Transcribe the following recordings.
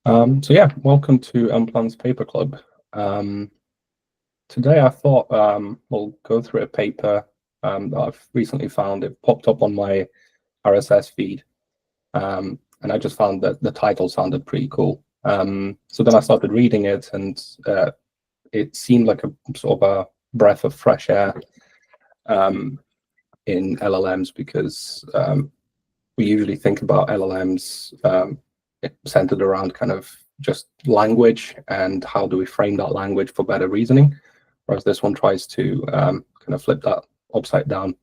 So yeah, welcome to Unplanned's Paper Club. Today I thought we'll go through a paper that I've recently found. It popped up on my RSS feed, and I just found that the title sounded pretty cool. So then I started reading it, and it seemed like a sort of a breath of fresh air in LLMs, because we usually think about LLMs centered around kind of just language and how do we frame that language for better reasoning, whereas this one tries to kind of flip that upside down.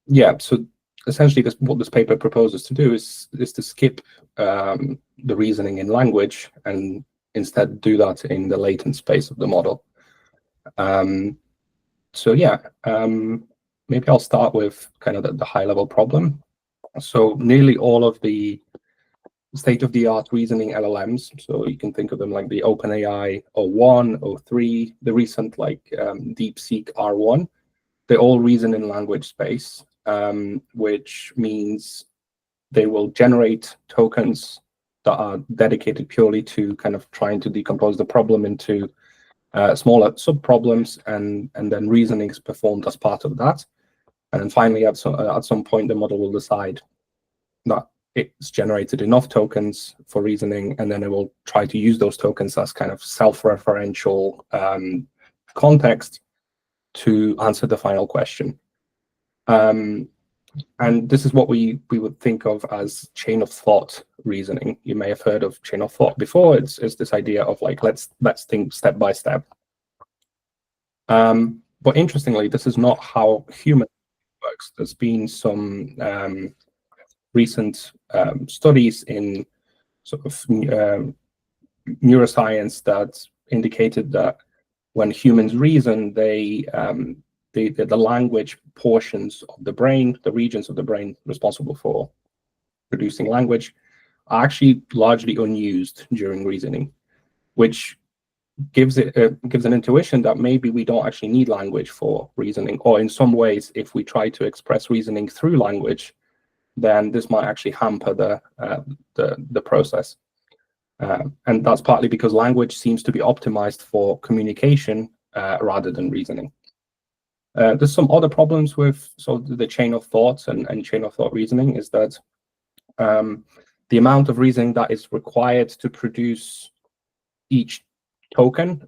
Yeah, so essentially what this paper proposes to do is to skip the reasoning in language and instead do that in the latent space of the model. So yeah, maybe I'll start with kind of the high level problem. So nearly all of the state-of-the-art reasoning LLMs, so you can think of them like the OpenAI o1, o3, the recent like DeepSeek R1, they all reason in language space, which means they will generate tokens that are dedicated purely to kind of trying to decompose the problem into smaller sub-problems, and then reasoning is performed as part of that. And then finally, at some point, the model will decide that it's generated enough tokens for reasoning, and then it will try to use those tokens as kind of self-referential context to answer the final question. And this is what we would think of as chain of thought reasoning. You may have heard of chain of thought before. It's this idea of like, let's think step by step. But interestingly, this is not how human works. There's been some recent studies in sort of neuroscience that indicated that when humans reason, the language portions of the brain, the regions of the brain responsible for producing language, are actually largely unused during reasoning, which gives an intuition that maybe we don't actually need language for reasoning, or in some ways, if we try to express reasoning through language, then this might actually hamper the process. And that's partly because language seems to be optimized for communication rather than reasoning. There's some other problems with the chain of thoughts and chain of thought reasoning, is that the amount of reasoning that is required to produce each token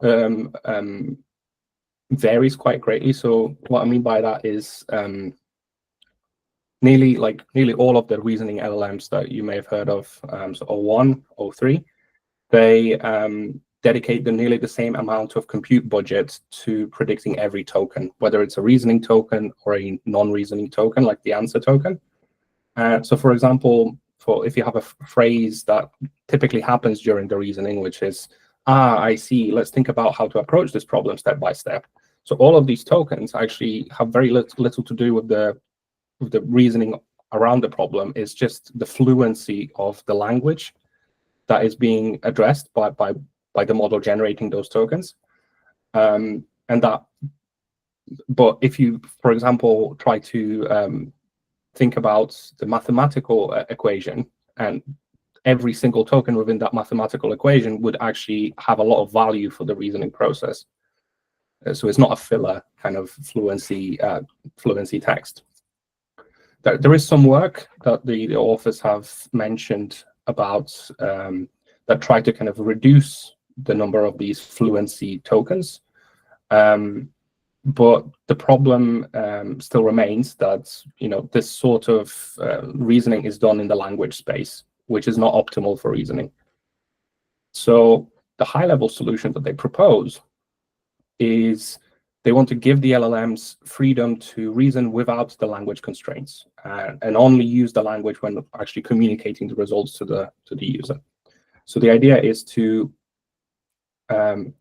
varies quite greatly. So what I mean by that is nearly all of the reasoning LLMs that you may have heard of, so O1, O3, they dedicate nearly the same amount of compute budget to predicting every token, whether it's a reasoning token or a non-reasoning token, like the answer token. So for example, if you have a phrase that typically happens during the reasoning, which is, I see, let's think about how to approach this problem step by step. So all of these tokens actually have very little to do with the reasoning around the problem. Is just the fluency of the language that is being addressed by the model generating those tokens. But if you, for example, try to think about the mathematical equation, and every single token within that mathematical equation would actually have a lot of value for the reasoning process. So it's not a filler kind of fluency text. There is some work that the authors have mentioned about that try to kind of reduce the number of these fluency tokens. But the problem still remains that, this sort of reasoning is done in the language space, which is not optimal for reasoning. So the high-level solution that they propose is they want to give the LLMs freedom to reason without the language constraints, and only use the language when actually communicating the results to the user. So the idea is to don't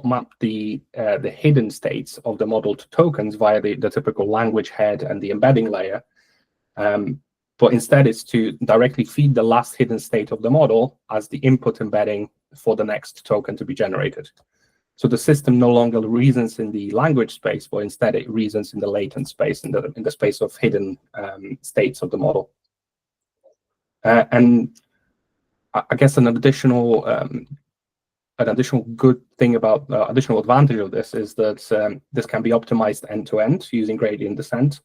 map the hidden states of the model to tokens via the typical language head and the embedding layer, but instead it's to directly feed the last hidden state of the model as the input embedding for the next token to be generated. So the system no longer reasons in the language space, but instead it reasons in the latent space, in the space of hidden states of the model. And I guess an additional good thing about additional advantage of this is that this can be optimized end to end using gradient descent,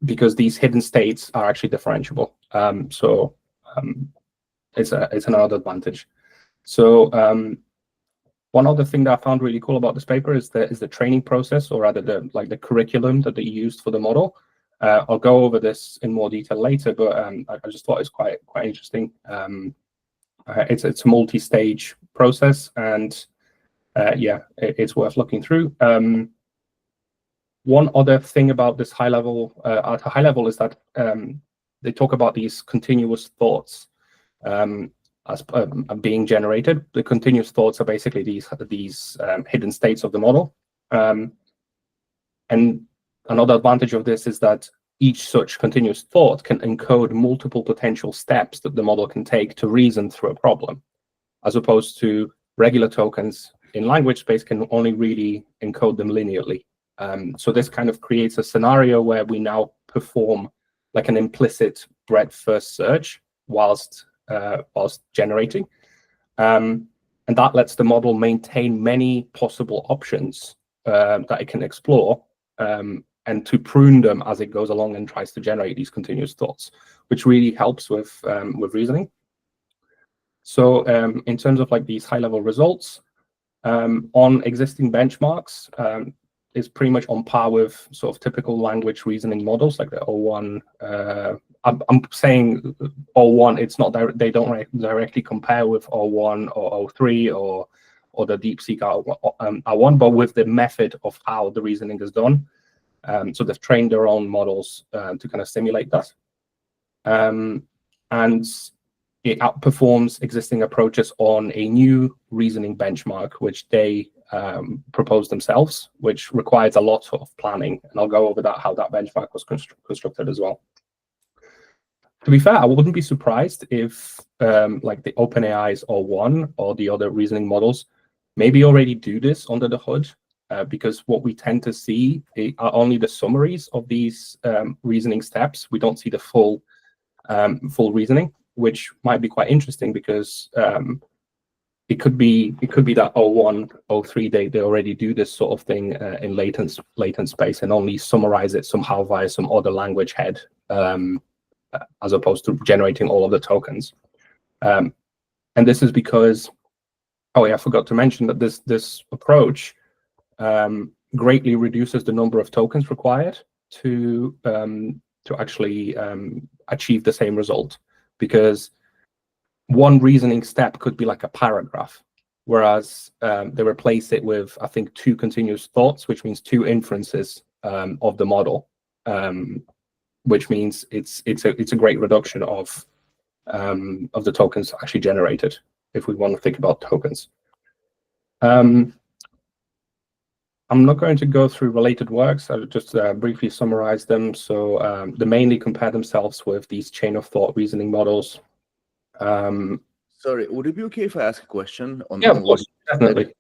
because these hidden states are actually differentiable. So it's another advantage. So one other thing that I found really cool about this paper is the training process, or rather the curriculum that they used for the model. I'll go over this in more detail later, but I just thought it's quite interesting. It's a multi-stage process, and yeah, it's worth looking through. One other thing about this high level, at a high level, is that they talk about these continuous thoughts as being generated. The continuous thoughts are basically these hidden states of the model. And another advantage of this is that each such continuous thought can encode multiple potential steps that the model can take to reason through a problem, as opposed to regular tokens in language space can only really encode them linearly. So this kind of creates a scenario where we now perform like an implicit breadth first search whilst generating. And that lets the model maintain many possible options that it can explore, and to prune them as it goes along and tries to generate these continuous thoughts, which really helps with reasoning. So in terms of like these high-level results, on existing benchmarks, is pretty much on par with sort of typical language reasoning models like the O1. I'm saying O1, it's not they don't directly compare with O1 or O3 or the DeepSeek R1, but with the method of how the reasoning is done. So they've trained their own models to kind of simulate that. And it outperforms existing approaches on a new reasoning benchmark, which they proposed themselves, which requires a lot of planning. And I'll go over that, how that benchmark was constructed as well. To be fair, I wouldn't be surprised if like the OpenAI's O1 or the other reasoning models maybe already do this under the hood, because what we tend to see are only the summaries of these reasoning steps. We don't see the full reasoning, which might be quite interesting because it could be that O1, O3 they already do this sort of thing in latent space and only summarize it somehow via some other language head, as opposed to generating all of the tokens. And this is because, oh yeah, I forgot to mention that this approach greatly reduces the number of tokens required to actually achieve the same result, because one reasoning step could be like a paragraph, whereas they replace it with, I think, 2 continuous thoughts, which means 2 inferences of the model, which means it's a great reduction of the tokens actually generated, if we want to think about tokens. I'm not going to go through related works. I'll just briefly summarize them. So they mainly compare themselves with these chain of thought reasoning models. Sorry, would it be okay if I ask a question on? Yeah, of course, definitely.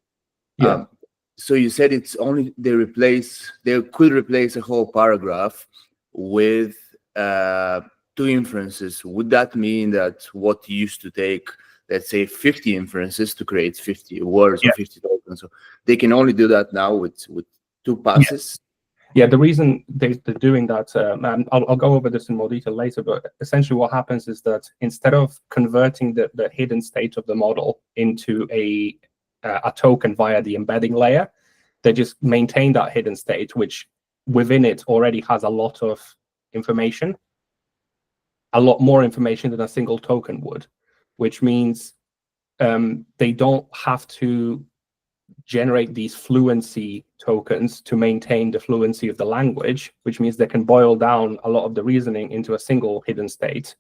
Yeah. So you said it's only they could replace a whole paragraph with 2 inferences. Would that mean that what used to take, let's say, 50 inferences to create 50 words or 50 tokens, so they can only do that now with 2 passes? Yeah, the reason they're doing that, and I'll go over this in more detail later, but essentially what happens is that instead of converting the hidden state of the model into a token via the embedding layer, they just maintain that hidden state, which within it already has a lot of information, a lot more information than a single token would, which means they don't have to generate these fluency tokens to maintain the fluency of the language, which means they can boil down a lot of the reasoning into a single hidden state,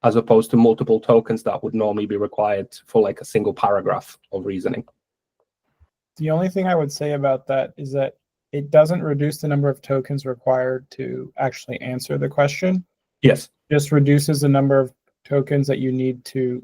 as opposed to multiple tokens that would normally be required for like a single paragraph of reasoning. The only thing I would say about that is that it doesn't reduce the number of tokens required to actually answer the question. Yes. It just reduces the number of tokens that you need to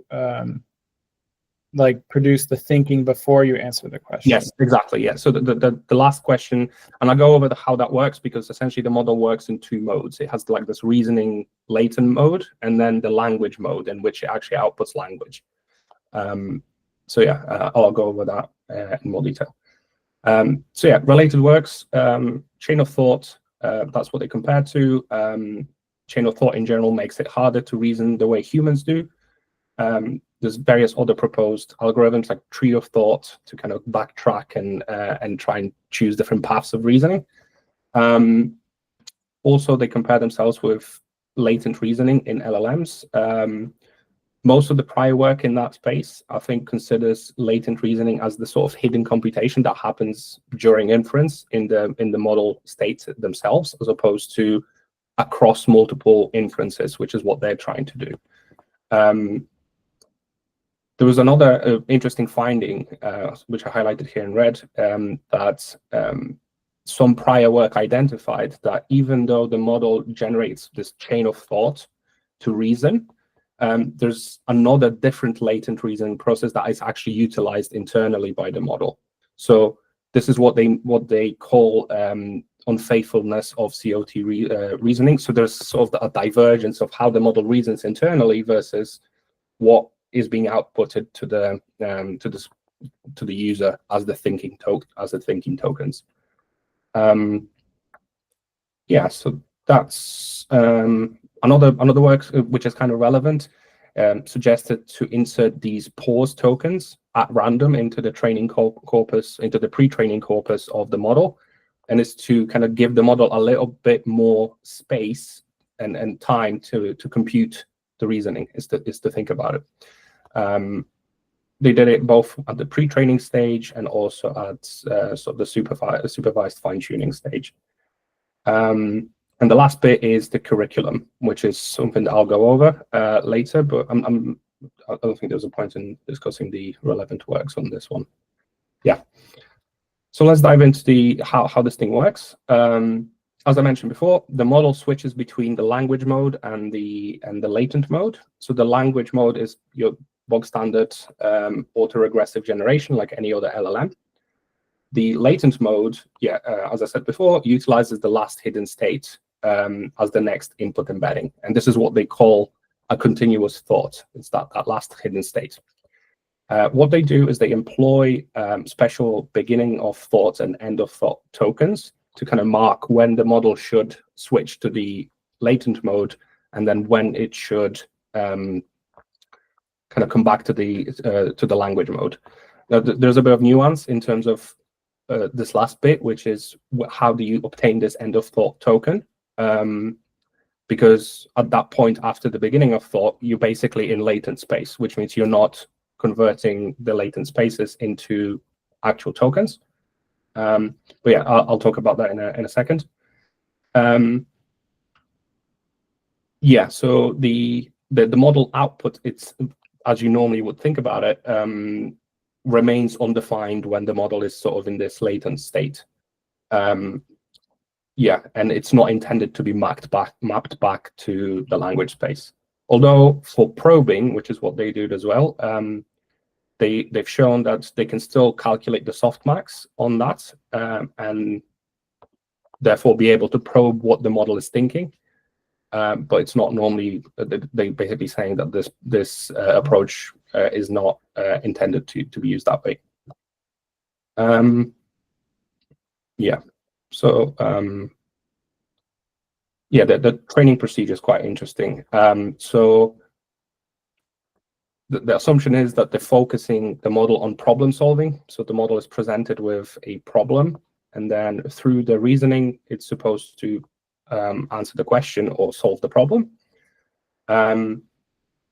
like produce the thinking before you answer the question. Yes, exactly. Yeah. So the last question, and I'll go over how that works, because essentially the model works in 2 modes. It has like this reasoning latent mode, and then the language mode in which it actually outputs language. So yeah, I'll go over that in more detail. So yeah, related works, chain of thought, that's what they compare to. Chain of thought in general makes it harder to reason the way humans do. There's various other proposed algorithms like tree of thought to kind of backtrack and try and choose different paths of reasoning. Also, they compare themselves with latent reasoning in LLMs. Most of the prior work in that space, I think, considers latent reasoning as the sort of hidden computation that happens during inference in the model states themselves, as opposed to across multiple inferences, which is what they're trying to do. There was another interesting finding, which I highlighted here in red, that some prior work identified that even though the model generates this chain of thought to reason, there's another different latent reasoning process that is actually utilized internally by the model. So this is what they call unfaithfulness of COT reasoning. So there's sort of a divergence of how the model reasons internally versus what is being outputted to the user as the thinking tokens. Yeah, so that's another work which is kind of relevant, suggested to insert these pause tokens at random into the training corpus, into the pre-training corpus of the model, and it's to kind of give the model a little bit more space and time to compute the reasoning, is to think about it. They did it both at the pre-training stage and also at sort of the supervised fine-tuning stage. And the last bit is the curriculum, which is something that I'll go over later, but I don't think there's a point in discussing the relevant works on this one. Yeah. So let's dive into how this thing works. As I mentioned before, the model switches between the language mode and the latent mode. So the language mode is your bog standard autoregressive generation, like any other LLM. The latent mode, as I said before, utilizes the last hidden state as the next input embedding. And this is what they call a continuous thought. It's that last hidden state. What they do is they employ special beginning of thought and end of thought tokens to kind of mark when the model should switch to the latent mode and then when it should kind of come back to the language mode. Now, there's a bit of nuance in terms of this last bit, which is how do you obtain this end of thought token? Because at that point after the beginning of thought, you're basically in latent space, which means you're not converting the latent spaces into actual tokens. But yeah, I'll talk about that in a second. Yeah, so the model output, it's as you normally would think about it, remains undefined when the model is sort of in this latent state. Yeah, and it's not intended to be mapped back to the language space. Although for probing, which is what they do as well, they've shown that they can still calculate the softmax on that and therefore be able to probe what the model is thinking. But it's not normally, they basically saying that this approach is not intended to be used that way. Yeah, so yeah, the training procedure is quite interesting. So the assumption is that they're focusing the model on problem solving. So the model is presented with a problem, and then through the reasoning, it's supposed to answer the question or solve the problem.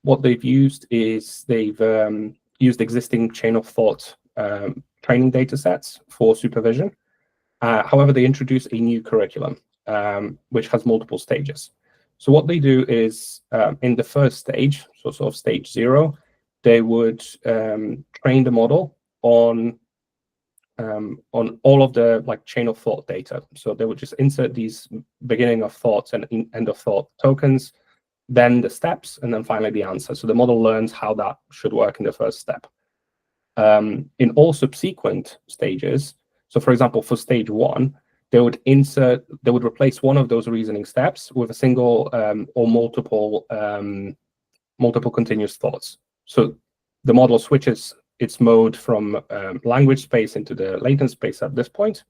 What they've used is they've used existing chain of thought training data sets for supervision. However, they introduce a new curriculum, which has multiple stages. So what they do is in the first stage, so sort of stage 0, they would train the model on all of the chain of thought data. So they would just insert these beginning of thoughts and end of thought tokens, then the steps, and then finally the answer. So the model learns how that should work in the first step. In all subsequent stages, so for example, for stage 1, they would replace one of those reasoning steps with a single or multiple continuous thoughts. So the model switches its mode from language space into the latent space at this point,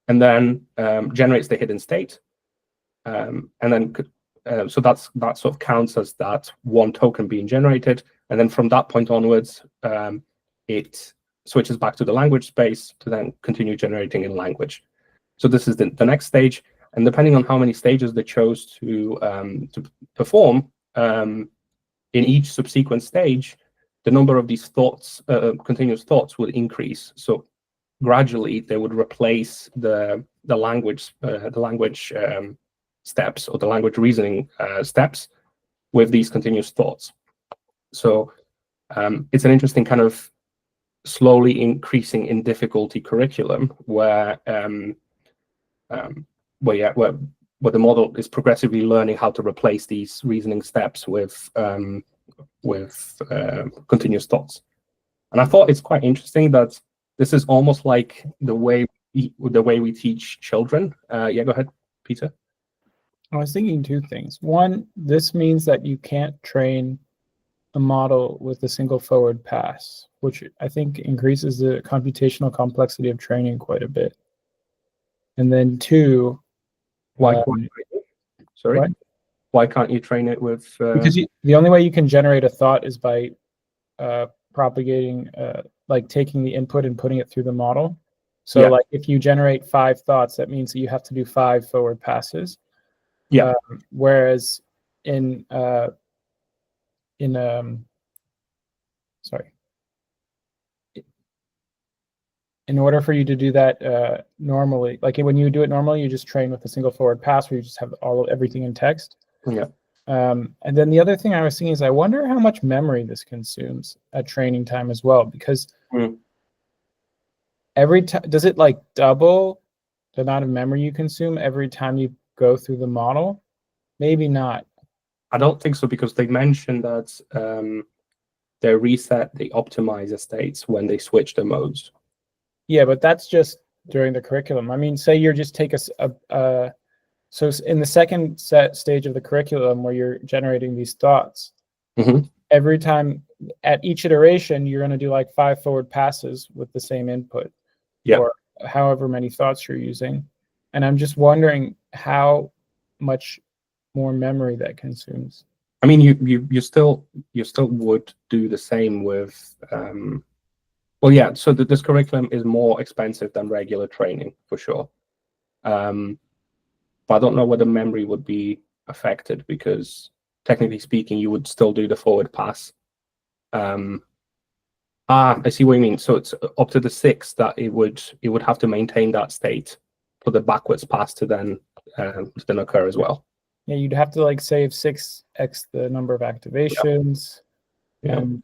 and then generates the hidden state. And then so that sort of counts as that one token being generated. And then from that point onwards, it switches back to the language space to then continue generating in language. So this is the next stage. And depending on how many stages they chose to perform, in each subsequent stage, the number of these thoughts, continuous thoughts, would increase. So gradually, they would replace the language steps, or the language reasoning steps, with these continuous thoughts. So it's an interesting kind of slowly increasing in difficulty curriculum where the model is progressively learning how to replace these reasoning steps with continuous thoughts. And I thought it's quite interesting that this is almost like the way we teach children. Yeah, go ahead, Peter. I was thinking two things. One, this means that you can't train a model with a single forward pass, which I think increases the computational complexity of training quite a bit. And then two, Why can't you train it with? Because the only way you can generate a thought is by propagating, like taking the input and putting it through the model. So Yeah. like if you generate 5 thoughts, that means that you have to do 5 forward passes. Yeah. Whereas in order for you to do that normally, like when you do it normally, you just train with a single forward pass where you just have everything in text. Yeah. And then the other thing I was thinking is I wonder how much memory this consumes at training time as well, because every time, does it like double the amount of memory you consume every time you go through the model? Maybe not. I don't think so, because they mentioned that they optimize the states when they switch the modes. Yeah, but that's just during the curriculum. I mean, say you're just take so in the second stage of the curriculum where you're generating these thoughts, every time at each iteration, you're going to do like 5 forward passes with the same input, or however many thoughts you're using. And I'm just wondering how much more memory that consumes. I mean, you still would do the same with. Well, yeah. So this curriculum is more expensive than regular training for sure. But I don't know whether memory would be affected, because technically speaking, you would still do the forward pass. I see what you mean. So it's up to the 6 that it would have to maintain that state for the backwards pass to then occur as well. Yeah, you'd have to like save 6x the number of activations. Yeah. And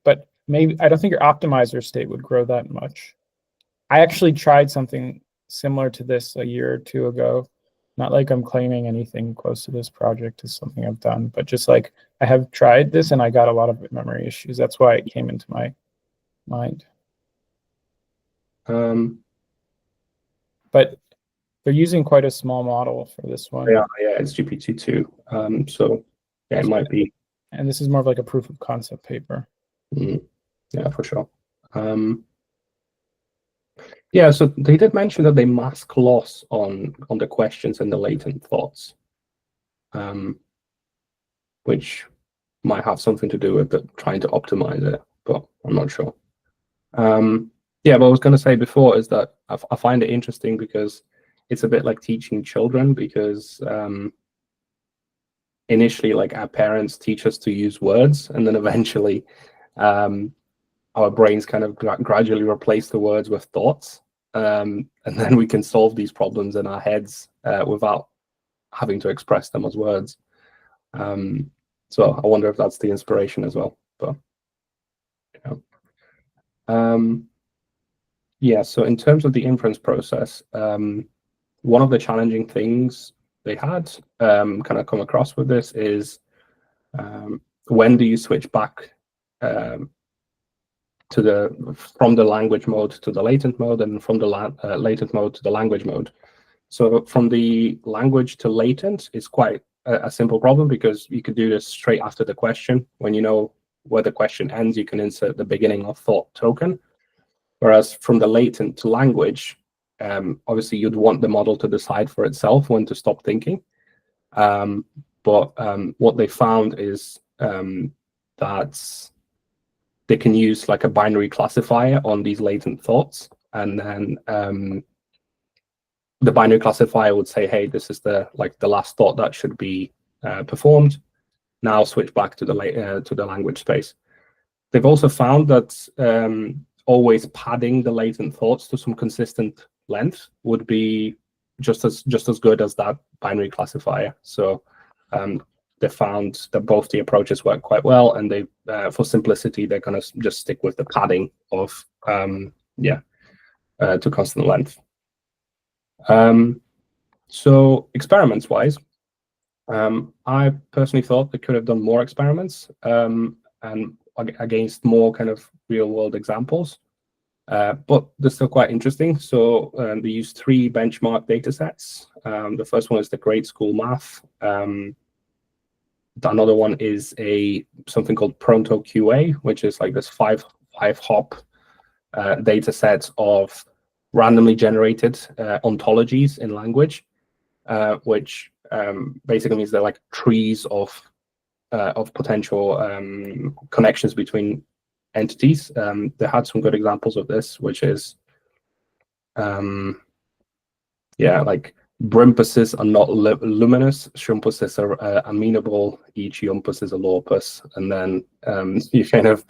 but maybe I don't think your optimizer state would grow that much. I actually tried something similar to this a year or 2 ago. Not like I'm claiming anything close to this project is something I've done, but just like I have tried this and I got a lot of memory issues. That's why it came into my mind. But they're using quite a small model for this one. Yeah, it's GPT-2. So yeah, it might be. And this is more of like a proof of concept paper. Yeah, for sure. Yeah, so they did mention that they mask loss on the questions and the latent thoughts, which might have something to do with trying to optimize it, but I'm not sure. Yeah, but I was going to say before is that I find it interesting because it's a bit like teaching children, because initially, like, our parents teach us to use words, and then eventually our brains kind of gradually replace the words with thoughts. And then we can solve these problems in our heads without having to express them as words. So I wonder if that's the inspiration as well. But yeah, so in terms of the inference process, one of the challenging things they had kind of come across with this is when do you switch back to from the language mode to the latent mode, and from the latent mode to the language mode. So from the language to latent is quite a simple problem, because you could do this straight after the question. When you know where the question ends, you can insert the beginning of thought token. Whereas from the latent to language, obviously you'd want the model to decide for itself when to stop thinking. But what they found is that they can use like a binary classifier on these latent thoughts, and then the binary classifier would say, hey, this is the last thought that should be performed. Now switch back to the language space. They've also found that always padding the latent thoughts to some consistent length would be just as good as that binary classifier. So they found that both the approaches work quite well, and they, for simplicity, they're going to just stick with the padding of to constant length. So experiments-wise, I personally thought they could have done more experiments and against more kind of real-world examples, but they're still quite interesting. So they used 3 benchmark data sets. The first one is the grade school math. Another one is something called Pronto QA, which is like this five hop data set of randomly generated ontologies in language, which basically means they're like trees of potential connections between entities. They had some good examples of this, which is like brimpuses are not luminous, shumpuses are amenable, each yumpus is a lorpus, and then you kind of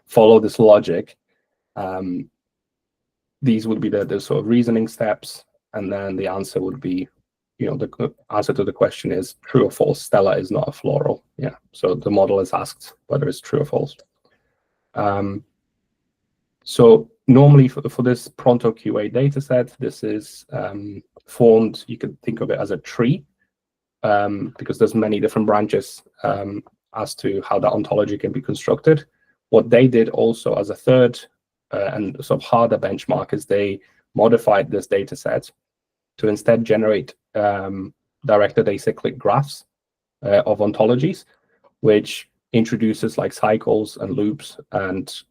follow this logic. These would be the sort of reasoning steps, and then the answer would be, the answer to the question is true or false. Stella is not a floral. Yeah. So the model is asked whether it's true or false. So normally for this Pronto QA data set, this is formed, you could think of it as a tree, because there's many different branches as to how that ontology can be constructed. What they did also as a third and sort of harder benchmark is they modified this data set to instead generate directed acyclic graphs of ontologies, which introduces like cycles and loops, and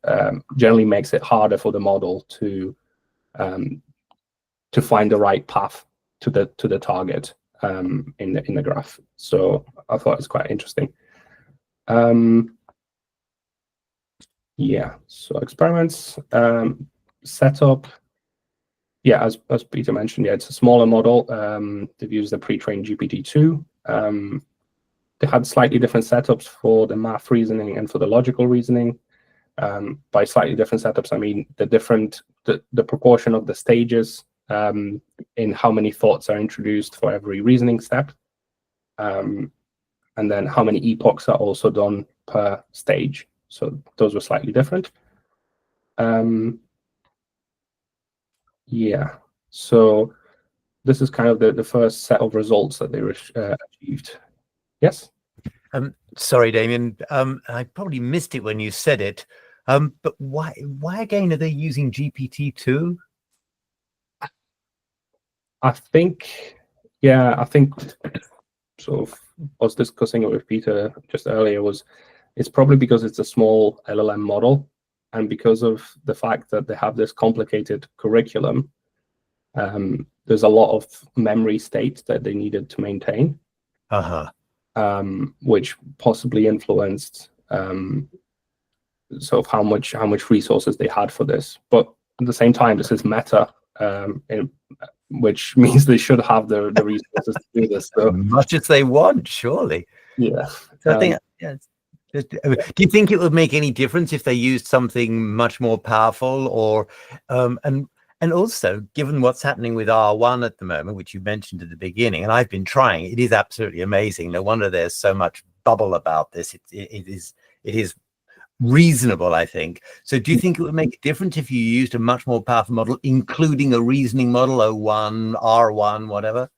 generally makes it harder for the model to find the right path to the target in the graph. So I thought it's quite interesting. So experiments, setup. Yeah, as Peter mentioned, it's a smaller model. They've used the pre-trained GPT-2. They had slightly different setups for the math reasoning and for the logical reasoning. By slightly different setups, I mean the proportion of the stages in how many thoughts are introduced for every reasoning step, and then how many epochs are also done per stage. So those were slightly different. So this is kind of the first set of results that they achieved. Yes? Sorry, Damian. I probably missed it when you said it. But why again are they using GPT-2? I think sort of I was discussing it with Peter just earlier, it's probably because it's a small LLM model, and because of the fact that they have this complicated curriculum, there's a lot of memory state that they needed to maintain, which possibly influenced sort of how much resources they had for this. But at the same time, this is meta, which means they should have the resources to do this. So much as they want, surely. Yeah. So I think, do you think it would make any difference if they used something much more powerful, or and also given what's happening with R1 at the moment, which you mentioned at the beginning, and I've been trying, it is absolutely amazing. No wonder there's so much bubble about this. It is reasonable, I think. So do you think it would make a difference if you used a much more powerful model, including a reasoning model, O1, R1, whatever?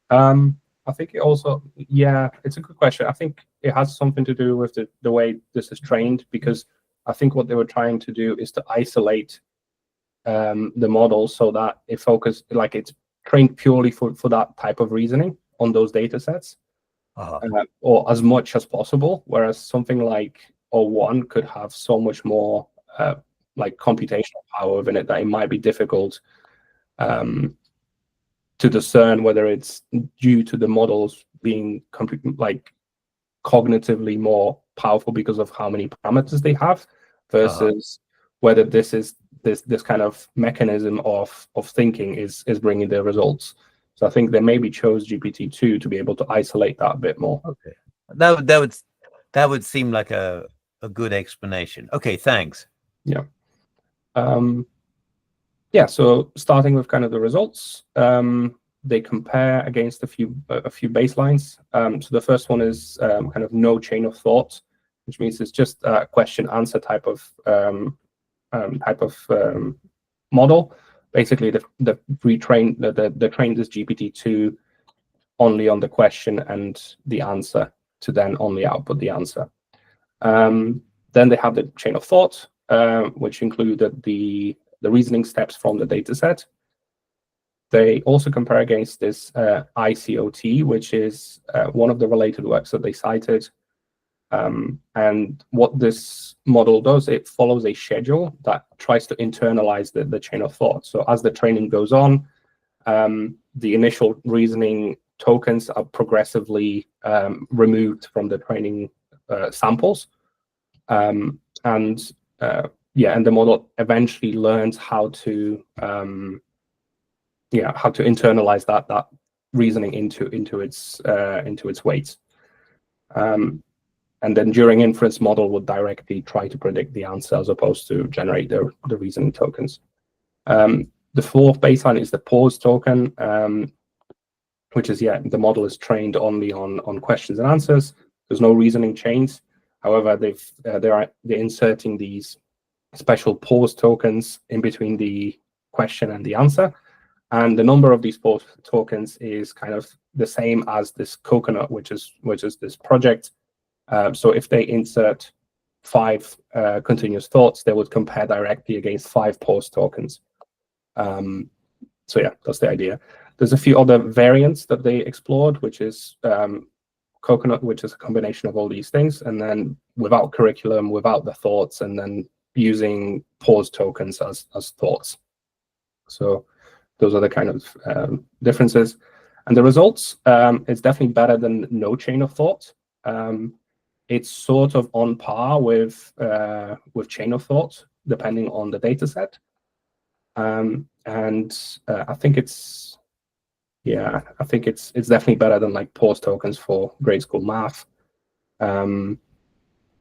I think it also, it's a good question. I think it has something to do with the way this is trained, because I think what they were trying to do is to isolate the model so that it focused, like it's trained purely for that type of reasoning on those data sets, or as much as possible. Whereas something like O1 could have so much more like computational power within it that it might be difficult to discern whether it's due to the models being like cognitively more powerful because of how many parameters they have, versus whether this is this kind of mechanism of thinking is bringing the results. So I think they maybe chose GPT-2 to be able to isolate that a bit more. Okay, that would seem like a good explanation. Okay, thanks. Yeah. Yeah. So starting with kind of the results, they compare against a few baselines. So the first one is kind of no chain of thought, which means it's just a question answer type of model. Basically, the trained this GPT-2 only on the question and the answer to then only output the answer. Then they have the chain of thought, which included the reasoning steps from the data set. They also compare against this ICOT, which is one of the related works that they cited. And what this model does, it follows a schedule that tries to internalize the chain of thought. So as the training goes on, the initial reasoning tokens are progressively removed from the training samples. And the model eventually learns how to internalize that reasoning into its weights. And then during inference, model would directly try to predict the answer as opposed to generate the reasoning tokens. The fourth baseline is the pause token, which is the model is trained only on questions and answers. There's no reasoning chains. However, they're inserting these special pause tokens in between the question and the answer. And the number of these pause tokens is kind of the same as this coconut, which is this project. So if they insert 5 continuous thoughts, they would compare directly against 5 pause tokens. So yeah, that's the idea. There's a few other variants that they explored, which is coconut, which is a combination of all these things, and then without curriculum, without the thoughts, and then using pause tokens as thoughts. So those are the kind of differences. And the results, it's definitely better than no chain of thought. It's sort of on par with chain of thought, depending on the data set. And I think it's definitely better than like pause tokens for grade school math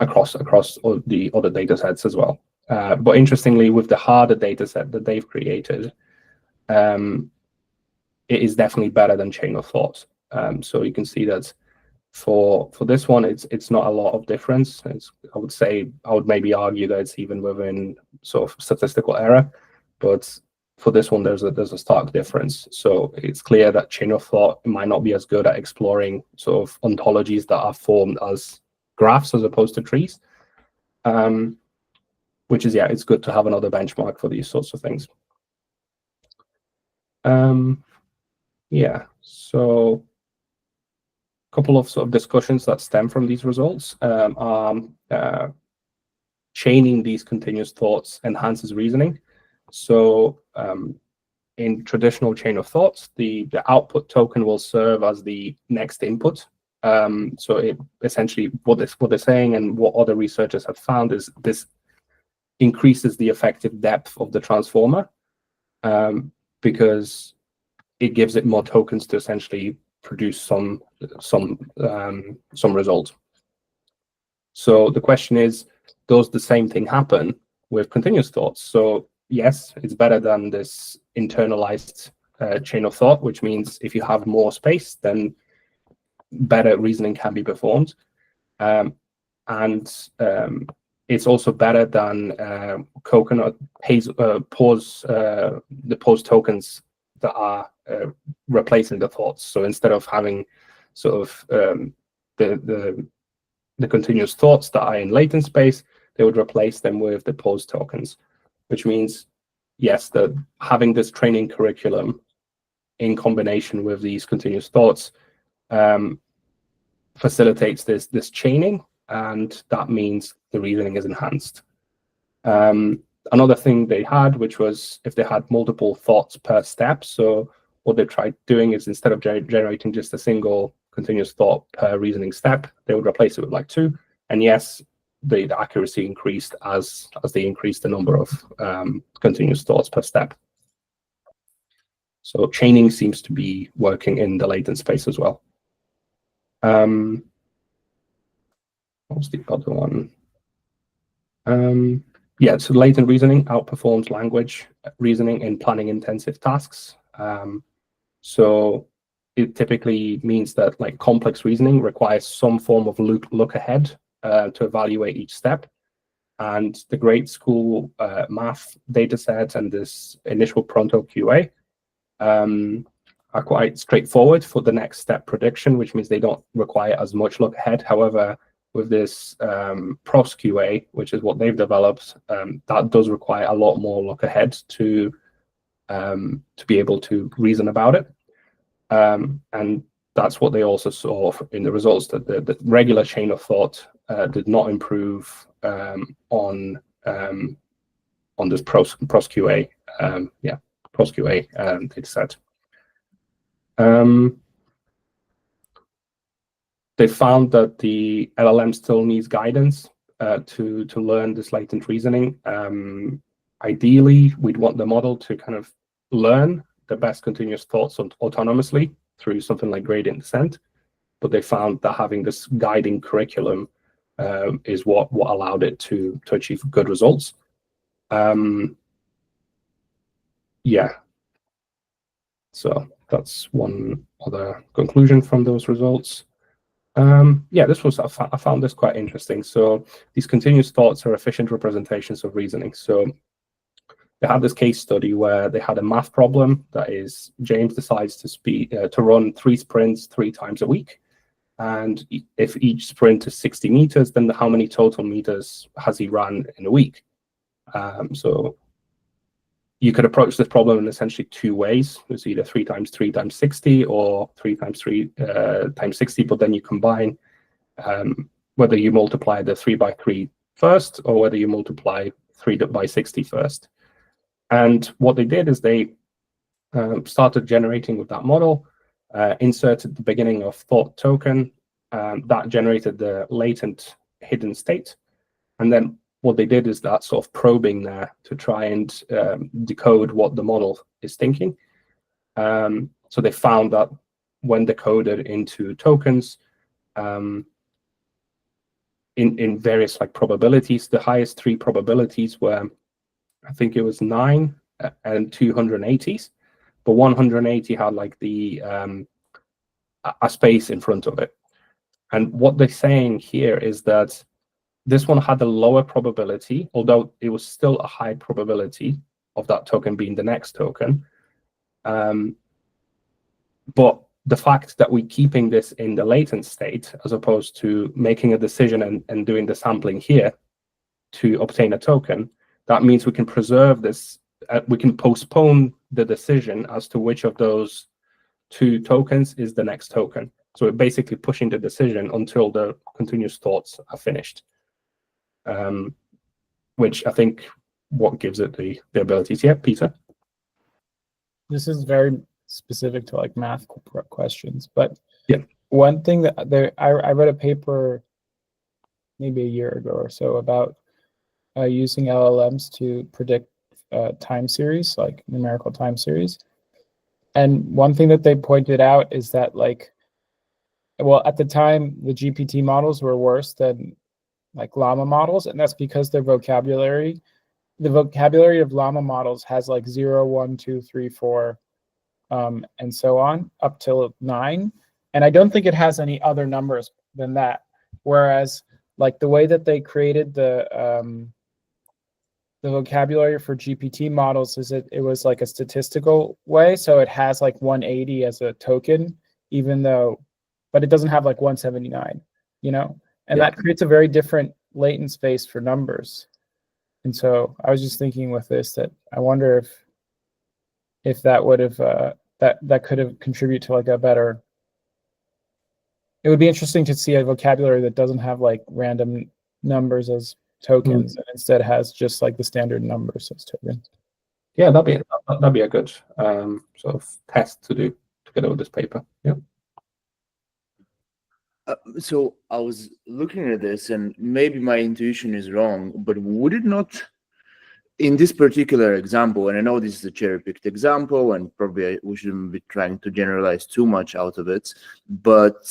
across all the other data sets as well. But interestingly, with the harder data set that they've created, it is definitely better than chain of thought. So you can see that for this one, it's not a lot of difference. I would maybe argue that it's even within sort of statistical error, but for this one, there's a stark difference. So it's clear that chain of thought might not be as good at exploring sort of ontologies that are formed as graphs as opposed to trees, which is, it's good to have another benchmark for these sorts of things. So a couple of sort of discussions that stem from these results are chaining these continuous thoughts enhances reasoning. So in traditional chain of thoughts, the output token will serve as the next input. So it essentially what they're saying and what other researchers have found is this increases the effective depth of the transformer because it gives it more tokens to essentially produce some result. So the question is, does the same thing happen with continuous thoughts? So yes, it's better than this internalized chain of thought, which means if you have more space, then better reasoning can be performed. And it's also better than coconut the pause tokens that are replacing the thoughts. So instead of having sort of the continuous thoughts that are in latent space, they would replace them with the pause tokens, which means, yes, that having this training curriculum in combination with these continuous thoughts facilitates this chaining, and that means the reasoning is enhanced. Another thing they had, which was if they had multiple thoughts per step, so what they tried doing is instead of generating just a single continuous thought per reasoning step, they would replace it with like 2. And yes, the accuracy increased as they increased the number of continuous thoughts per step. So chaining seems to be working in the latent space as well. What was the other one? Yeah, so latent reasoning outperforms language reasoning in planning intensive tasks. So it typically means that like complex reasoning requires some form of look ahead to evaluate each step. And the grade school math data set and this initial Pronto QA are quite straightforward for the next step prediction, which means they don't require as much look ahead. However, with this pros QA, which is what they've developed, that does require a lot more look ahead to be able to reason about it. And that's what they also saw in the results, that the regular chain of thought did not improve on this pros QA, pros QA data set. They found that the LLM still needs guidance to learn this latent reasoning. Ideally, we'd want the model to kind of learn the best continuous thoughts autonomously through something like gradient descent, but they found that having this guiding curriculum is what allowed it to achieve good results. Yeah, so that's one other conclusion from those results. Yeah, this was, I found this quite interesting. So these continuous thoughts are efficient representations of reasoning. So they had this case study where they had a math problem that is, James decides to run 3 sprints 3 times a week. And if each sprint is 60 meters, then how many total meters has he run in a week? So you could approach this problem in essentially 2 ways. It's either 3 times 3 times 60 or 3 times 3 times 60, but then you combine whether you multiply the 3 by 3 first or whether you multiply 3 by 60 first. And what they did is they started generating with that model, inserted the beginning of thought token, that generated the latent hidden state. And then what they did is that sort of probing there to try and decode what the model is thinking. So they found that when decoded into tokens, in various like probabilities, the highest 3 probabilities were, I think it was 9 and 280s, but 180 had like the a space in front of it. And what they're saying here is that this one had a lower probability, although it was still a high probability of that token being the next token. But the fact that we're keeping this in the latent state, as opposed to making a decision and doing the sampling here to obtain a token, that means we can preserve this, we can postpone the decision as to which of those 2 tokens is the next token. So we're basically pushing the decision until the continuous thoughts are finished. Which I think what gives it the abilities. Yeah, Peter? This is very specific to like math questions, but yeah, one thing that I read a paper maybe a year ago or so about using LLMs to predict time series, like numerical time series. And one thing that they pointed out is that like, well, at the time, the GPT models were worse than like llama models, and that's because the vocabulary of llama models has like 0, 1, 2, 3, 4, and so on up till 9. And I don't think it has any other numbers than that. Whereas like the way that they created the vocabulary for GPT models is it was like a statistical way. So it has like 180 as a token, even though, but it doesn't have like 179, you know? And that creates a very different latent space for numbers. And so I was just thinking with this that I wonder if that would have that could have contributed to like a better. It would be interesting to see a vocabulary that doesn't have like random numbers as tokens and instead has just like the standard numbers as tokens. Yeah, that'd be a good sort of test to do together with this paper. Yeah. So I was looking at this, and maybe my intuition is wrong, but would it not, in this particular example, and I know this is a cherry-picked example, and probably we shouldn't be trying to generalize too much out of it, but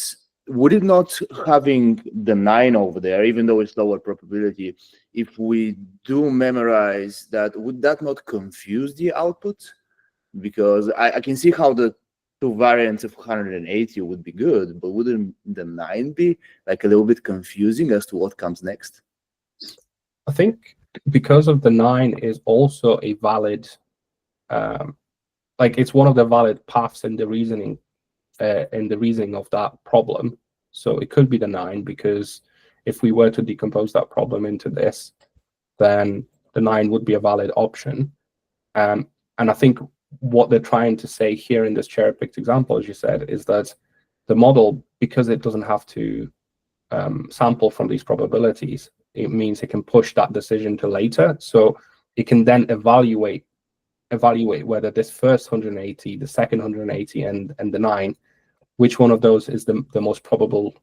would it not, having the 9 over there, even though it's lower probability, if we do memorize that, would that not confuse the output? Because I can see how the 2 variants of 180 would be good, but wouldn't the 9 be like a little bit confusing as to what comes next? I think because of the 9 is also a valid, like it's one of the valid paths in the reasoning of that problem. So it could be the 9, because if we were to decompose that problem into this, then the 9 would be a valid option. And I think what they're trying to say here in this cherry-picked example, as you said, is that the model, because it doesn't have to sample from these probabilities, it means it can push that decision to later. So it can then evaluate whether this first 180, the second 180, and the 9, which one of those is the most probable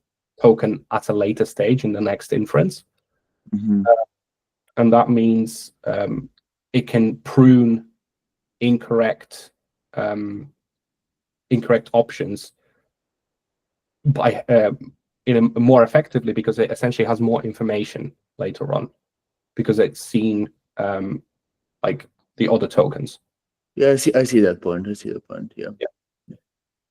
token at a later stage in the next inference. And that means it can prune incorrect options by more effectively, because it essentially has more information later on, because it's seen like the other tokens. Yeah, I see that point. Yeah.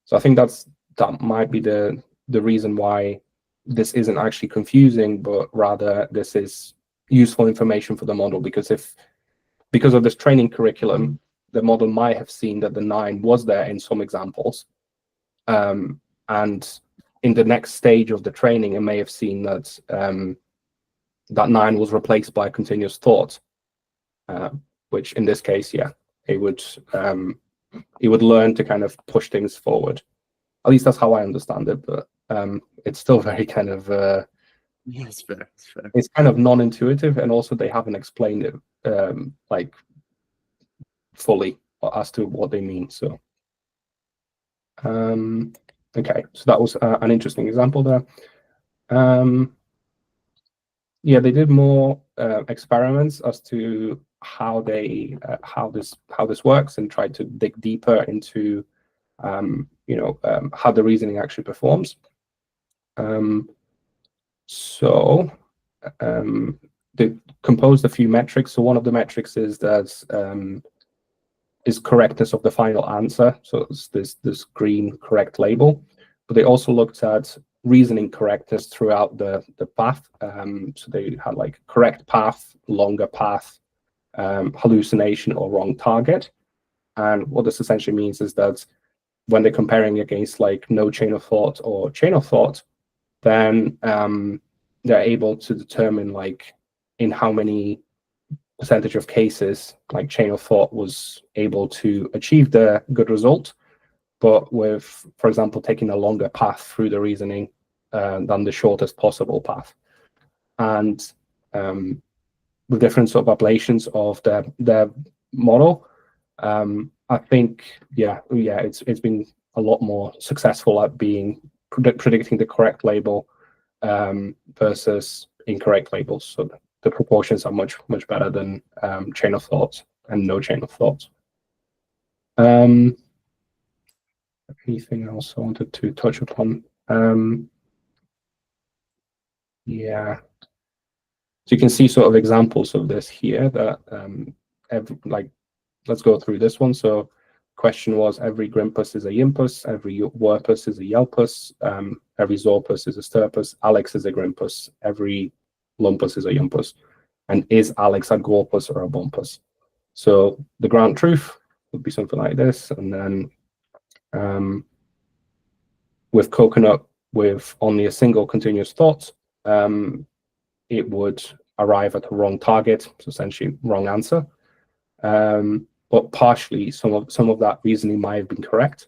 So I think that might be the reason why this isn't actually confusing, but rather this is useful information for the model, because of this training curriculum, the model might have seen that the 9 was there in some examples, and in the next stage of the training, it may have seen that that 9 was replaced by continuous thought, which in this case, yeah, it would learn to kind of push things forward. At least that's how I understand it, but it's still very kind of Yeah, it's fair. it's kind of non-intuitive, and also they haven't explained it like fully as to what they mean. So okay, so that was an interesting example there. Yeah, they did more experiments as to how this works, and tried to dig deeper into how the reasoning actually performs. So they composed a few metrics. So one of the metrics is that is correctness of the final answer. So it's this green correct label. But they also looked at reasoning correctness throughout the path. So they had like correct path, longer path, hallucination, or wrong target. And what this essentially means is that when they're comparing against like no chain of thought or chain of thought, then they're able to determine like in how many percentage of cases like chain of thought was able to achieve the good result, but with, for example, taking a longer path through the reasoning than the shortest possible path. And with different sort of ablations of their model, I think it's been a lot more successful at being predicting the correct label versus incorrect labels. So the proportions are much better than chain of thought and no chain of thought. Anything else I wanted to touch upon? Yeah. So you can see sort of examples of this here that let's go through this one. So question was, every Grimpus is a Yimpus, every Werpus is a Yelpus, every Zorpus is a Sturpus, Alex is a Grimpus, every Lumpus is a Yumpus, and is Alex a Gorpus or a Bumpus? So the ground truth would be something like this, and then with coconut with only a single continuous thought, it would arrive at the wrong target, so essentially wrong answer. But partially, some of that reasoning might have been correct.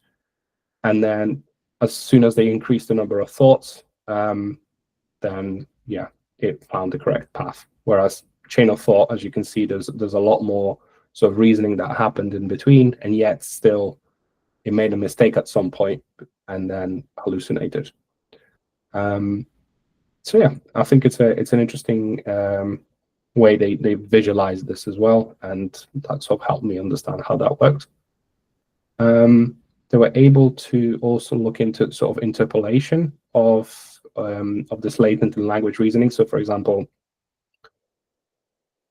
And then as soon as they increased the number of thoughts, then yeah, it found the correct path. Whereas chain of thought, as you can see, there's a lot more sort of reasoning that happened in between, and yet still it made a mistake at some point and then hallucinated. So yeah, I think it's an interesting way they visualize this as well, and that sort of helped me understand how that worked. They were able to also look into sort of interpolation of this latent and language reasoning. So, for example,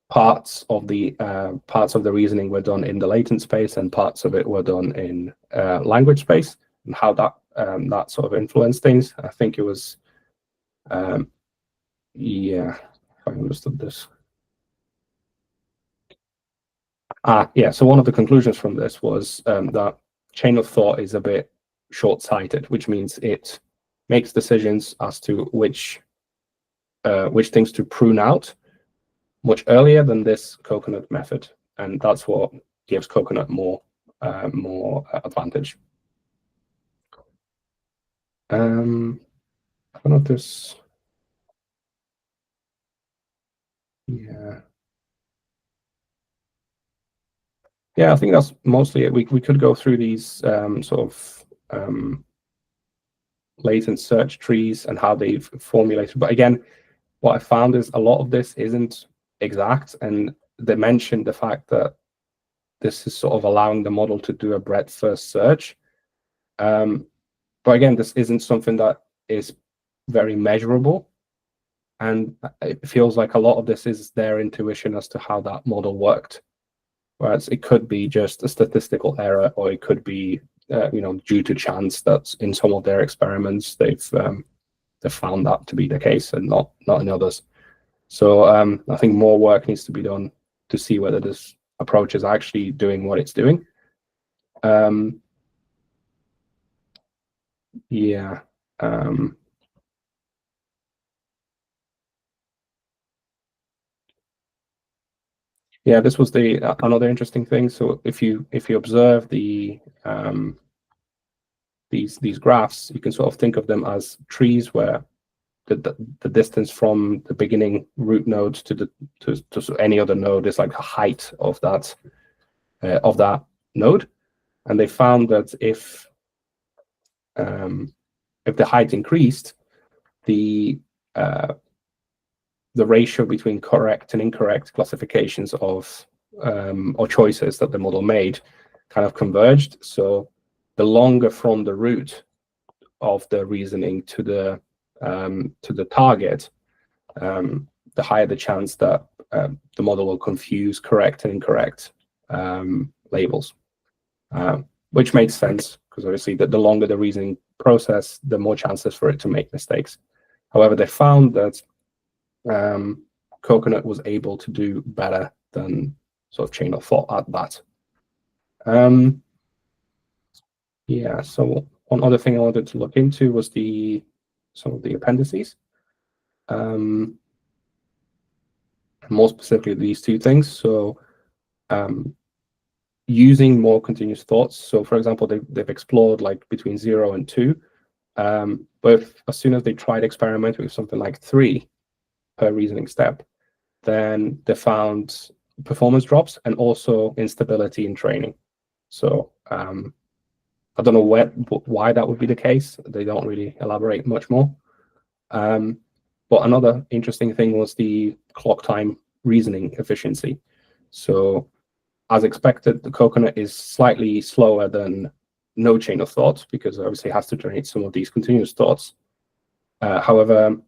parts of the reasoning were done in the latent space, and parts of it were done in language space, and how that sort of influenced things. I think it was, yeah, if I understood this. Yeah. So one of the conclusions from this was that chain of thought is a bit short-sighted, which means it makes decisions as to which things to prune out much earlier than this coconut method, and that's what gives coconut more advantage. I don't know if there's, yeah, I think that's mostly it. We could go through these sort of latent search trees and how they've formulated, but again, what I found is a lot of this isn't exact, and they mentioned the fact that this is sort of allowing the model to do a breadth-first search. But again, this isn't something that is very measurable, and it feels like a lot of this is their intuition as to how that model worked. Whereas it could be just a statistical error, or it could be due to chance that in some of their experiments they've found that to be the case and not in others. So I think more work needs to be done to see whether this approach is actually doing what it's doing. Yeah. Yeah, this was another interesting thing. So if you observe these graphs, you can sort of think of them as trees where the distance from the beginning root node to any other node is like the height of that node. And they found that if the height increased, the ratio between correct and incorrect classifications of or choices that the model made kind of converged. So the longer from the root of the reasoning to the target, the higher the chance that the model will confuse correct and incorrect labels, which makes sense because obviously the longer the reasoning process, the more chances for it to make mistakes. However, they found that coconut was able to do better than sort of chain of thought at that. Yeah, so one other thing I wanted to look into was some of the appendices. More specifically, these two things. So using more continuous thoughts. So for example, they've explored like between 0 and 2. But as soon as they tried experimenting with something like 3 per reasoning step, then they found performance drops and also instability in training. So I don't know why that would be the case. They don't really elaborate much more. But another interesting thing was the clock time reasoning efficiency. So as expected, the coconut is slightly slower than no chain of thought because obviously it has to generate some of these continuous thoughts. However,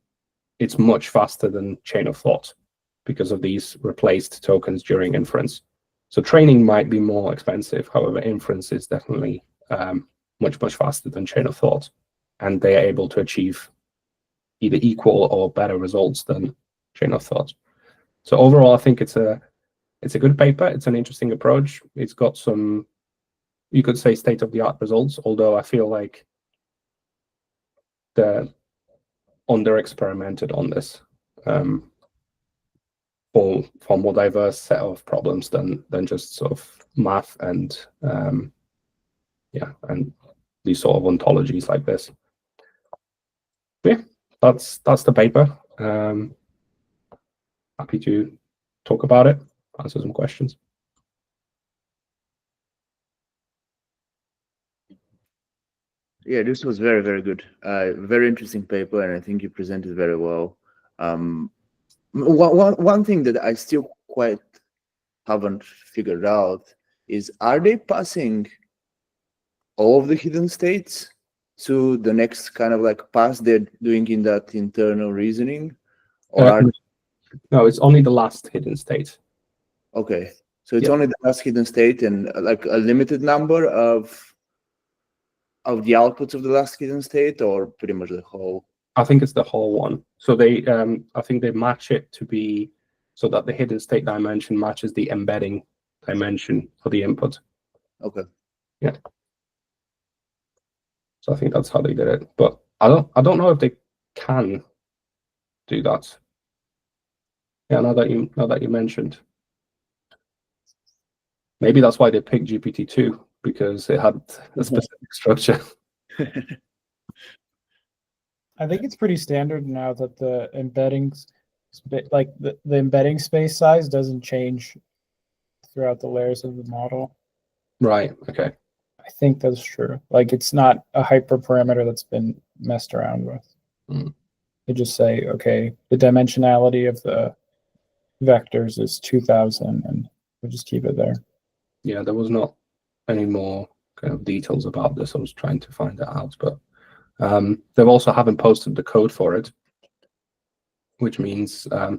it's much faster than chain of thought because of these replaced tokens during inference. So training might be more expensive. However, inference is definitely much faster than chain of thought, and they are able to achieve either equal or better results than chain of thought. So overall, I think it's a good paper. It's an interesting approach. It's got some, you could say, state-of-the-art results, although I feel like they're under-experimented on this. for more diverse set of problems than just sort of math and and these sort of ontologies like this. Yeah, that's the paper. Happy to talk about it, answer some questions. Yeah, this was very, very good. Very interesting paper, and I think you presented very well. One thing that I still quite haven't figured out is, are they passing all of the hidden states to the next kind of like pass they're doing in that internal reasoning? Or no, it's only the last hidden state. Okay, so it's only the last hidden state and like a limited number of the outputs of the last hidden state, or pretty much the whole? I think it's the whole one. So they, I think they match it to be so that the hidden state dimension matches the embedding dimension for the input. Okay. Yeah. So I think that's how they did it. But I don't know if they can do that. Yeah, now that you mentioned. Maybe that's why they picked GPT-2, because it had a specific structure. I think it's pretty standard now that the embeddings, like the embedding space size doesn't change throughout the layers of the model. Right, okay. I think that's true. Like, it's not a hyperparameter that's been messed around with. They just say, okay, the dimensionality of the vectors is 2000, and we'll just keep it there. Yeah, there was not any more kind of details about this. I was trying to find that out, but they also haven't posted the code for it, which means there's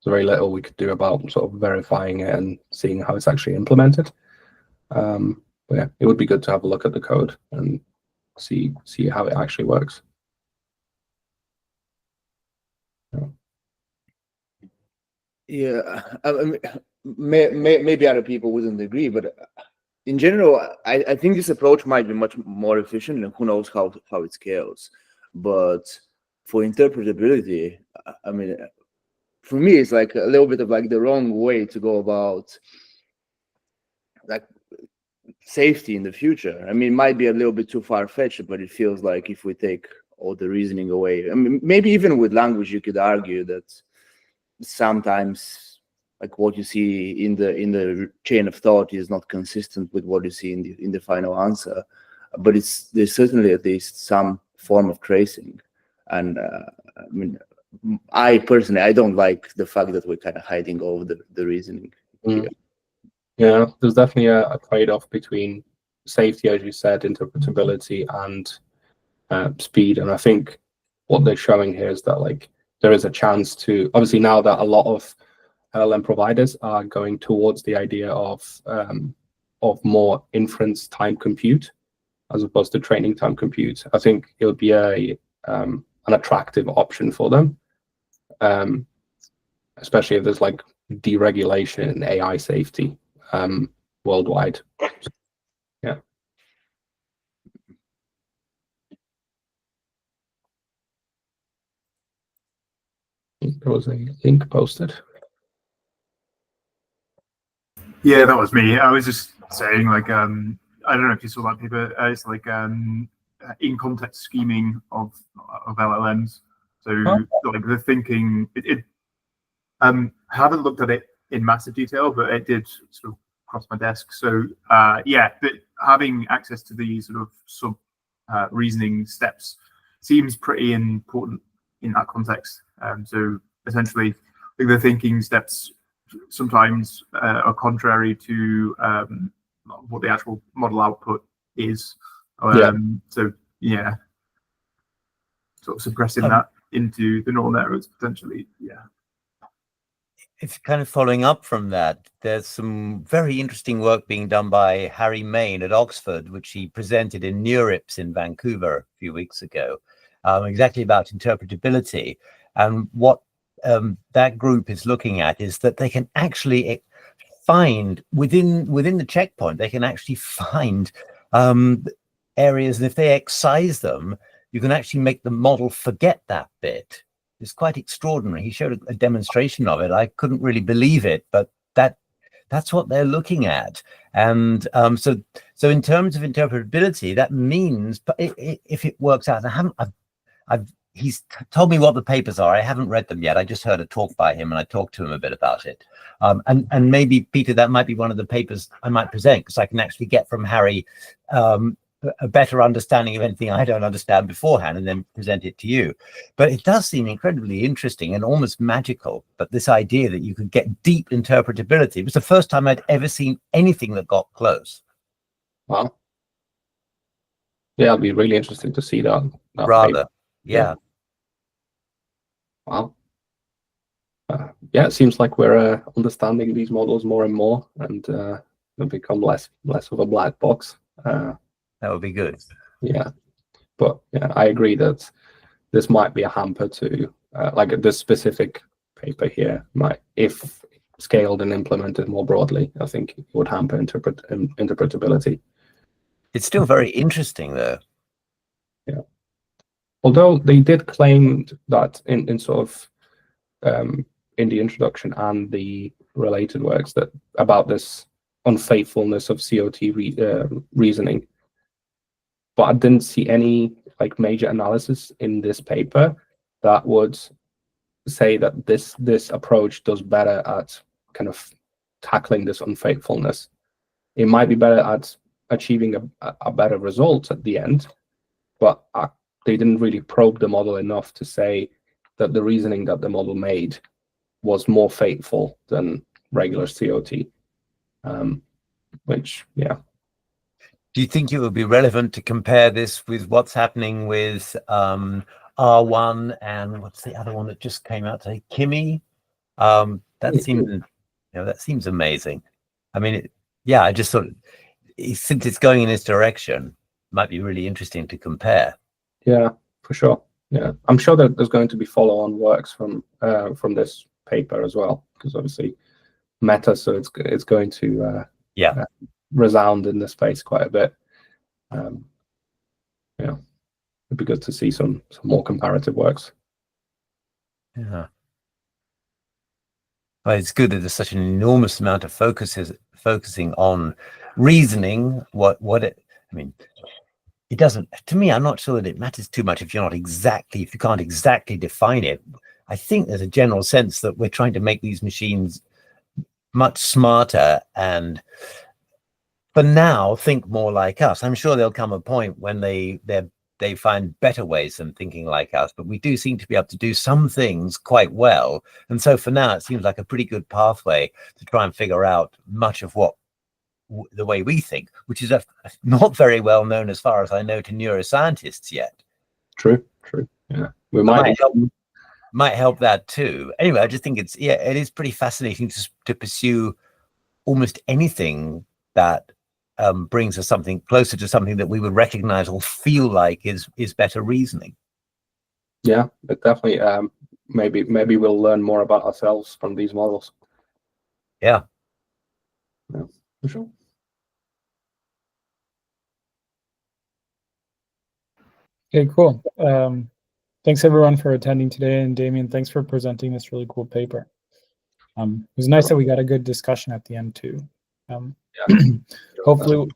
very little we could do about sort of verifying it and seeing how it's actually implemented. But yeah, it would be good to have a look at the code and see how it actually works. Yeah, I mean, maybe other people wouldn't agree, but in general, I think this approach might be much more efficient, and who knows how it scales. But for interpretability, I mean, for me, it's like a little bit of like the wrong way to go about like safety in the future. I mean, it might be a little bit too far-fetched, but it feels like if we take all the reasoning away, I mean, maybe even with language, you could argue that sometimes like what you see in the chain of thought is not consistent with what you see in the final answer, but there's certainly at least some form of tracing. And I mean, I personally, I don't like the fact that we're kind of hiding all of the reasoning here. Yeah, there's definitely a trade-off between safety, as you said, interpretability, and speed. And I think what they're showing here is that like there is a chance to, obviously now that a lot of LLM providers are going towards the idea of more inference time compute as opposed to training time compute, I think it'll be an attractive option for them, especially if there's like deregulation in AI safety worldwide. Yeah. There was a link posted. Yeah, that was me. I was just saying, like, I don't know if you saw that paper. It's like in context scheming of LLMs. So like the thinking, I haven't looked at it in massive detail, but it did sort of cross my desk. So yeah, but having access to these sort of sub reasoning steps seems pretty important in that context. So essentially, like the thinking steps sometimes are contrary to what the actual model output is. So yeah, sort of suppressing that into the neural networks potentially. Yeah. If kind of following up from that, there's some very interesting work being done by Harry Main at Oxford, which he presented in NeurIPS in Vancouver a few weeks ago, exactly about interpretability. And what that group is looking at is that they can actually find within the checkpoint, they can actually find areas, and if they excise them, you can actually make the model forget that bit. is quite extraordinary. He showed a demonstration of it. I couldn't really believe it, but that's what they're looking at. And so in terms of interpretability, that means, but if it works out, he's told me what the papers are. I haven't read them yet. I just heard a talk by him, and I talked to him a bit about it. And maybe, Peter, that might be one of the papers I might present, because I can actually get from Harry a better understanding of anything I don't understand beforehand, and then present it to you. But it does seem incredibly interesting and almost magical. But this idea that you could get deep interpretability, it was the first time I'd ever seen anything that got close. Wow. Yeah, it'll be really interesting to see that Rather, paper. yeah. Wow. Yeah, it seems like we're understanding these models more and more, and they'll become less of a black box. That would be good. Yeah, but yeah, I agree that this might be a hamper to like this specific paper here might, if scaled and implemented more broadly, I think it would hamper interpretability. It's still very interesting, though. Yeah. Although they did claim that in sort of in the introduction and the related works that about this unfaithfulness of COT reasoning, but I didn't see any like major analysis in this paper that would say that this approach does better at kind of tackling this unfaithfulness. It might be better at achieving a better result at the end, but they didn't really probe the model enough to say that the reasoning that the model made was more faithful than regular COT, which, yeah. Do you think it would be relevant to compare this with what's happening with R1 and what's the other one that just came out today, Kimi? That seems amazing. I mean, I just thought, since it's going in this direction, it might be really interesting to compare. Yeah, for sure. Yeah, I'm sure that there's going to be follow-on works from this paper as well, because obviously meta, so it's going to resound in the space quite a bit. Yeah, it'd be good to see some more comparative works. Yeah. Well, it's good that there's such an enormous amount of focusing on reasoning. It doesn't, to me, I'm not sure that it matters too much if you can't exactly define it. I think there's a general sense that we're trying to make these machines much smarter and for now think more like us. I'm sure there'll come a point when they find better ways than thinking like us, but we do seem to be able to do some things quite well. And so for now, it seems like a pretty good pathway to try and figure out much of the way we think, which is not very well known, as far as I know, to neuroscientists yet. True. Yeah, we might help that too. Anyway, I just think it is pretty fascinating to pursue almost anything that brings us something closer to something that we would recognize or feel like is better reasoning. Yeah, but definitely. Maybe we'll learn more about ourselves from these models. Yeah, for sure. Okay, cool. Thanks everyone for attending today, and Damian, thanks for presenting this really cool paper. It was nice that we got a good discussion at the end too. Hopefully,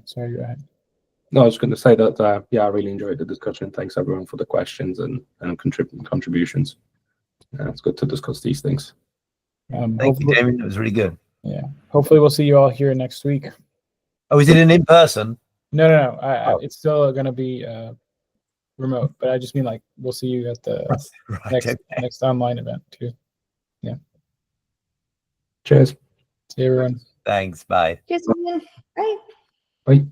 sorry, go ahead. No, I was going to say that I really enjoyed the discussion. Thanks everyone for the questions and contributions. It's good to discuss these things. Thank you, Damian. It was really good. Yeah, hopefully we'll see you all here next week. Oh, is it an in-person? No. It's still going to be remote, but I just mean like we'll see you at the next online event too. Yeah. Cheers. See you, everyone. Thanks. Bye. Cheers, everyone. Bye. Bye.